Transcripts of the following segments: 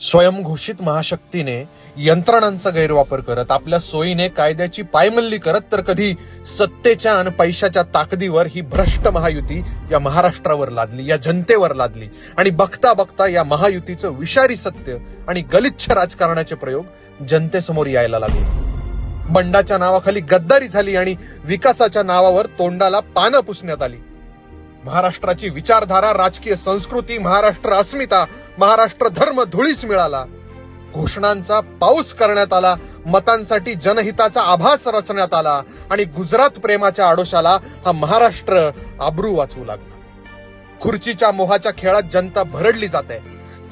स्वयंघोषित महाशक्तीने यंत्रणांचा गैरवापर करत, आपल्या सोयीने कायद्याची पायमल्ली करत, तर कधी सत्तेच्या आणि पैशाच्या ताकदीवर ही भ्रष्ट महायुती या महाराष्ट्रावर लादली, या जनतेवर लादली. आणि बघता बघता या महायुतीचं विषारी सत्य आणि गलिच्छ राजकारणाचे प्रयोग जनतेसमोर यायला लागले. बंडाच्या नावाखाली गद्दारी झाली आणि विकासाच्या नावावर तोंडाला पानं पुसण्यात आली. महाराष्ट्राची विचारधारा, राजकीय संस्कृती, महाराष्ट्र अस्मिता, महाराष्ट्र धर्म धुळीस मिळाला. घोषणांचा पाऊस करण्यात आला, मतांसाठी जनहिताचा आभास रचण्यात आला आणि गुजरात प्रेमाच्या आडोशाला हा महाराष्ट्र आबरू वाचवू लागला. खुर्चीच्या मोहाच्या खेळात जनता भरडली जाते,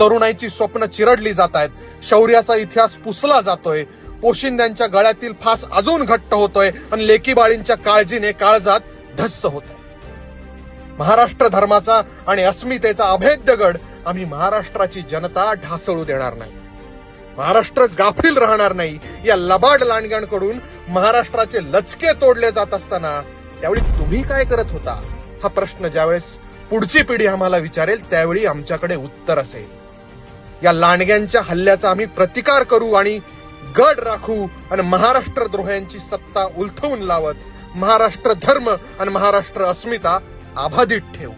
तरुणाईची स्वप्न चिरडली जात आहेत, शौर्याचा इतिहास पुसला जातोय, पोशिंद्यांच्या गळ्यातील फास अजून घट्ट होतोय आणि लेकीबाळींच्या काळजीने काळजात धस्स होतोय. महाराष्ट्र धर्माचा आणि अस्मितेचा अभेद्य गड आम्ही महाराष्ट्राची जनता ढासळू देणार नाही. महाराष्ट्र गाफील राहणार नाही. या लबाड लांडग्यांकडून महाराष्ट्राचे लचके तोडले जात असताना त्यावेळी तुम्ही काय करत होता, हा प्रश्न ज्यावेळेस पुढची पिढी आम्हाला विचारेल त्यावेळी आमच्याकडे उत्तर असेल. या लांडग्यांच्या हल्ल्याचा आम्ही प्रतिकार करू आणि गड राखू आणि महाराष्ट्र द्रोह्यांची सत्ता उलथवून लावत महाराष्ट्र धर्म आणि महाराष्ट्र अस्मिता अबाधित ठेवू.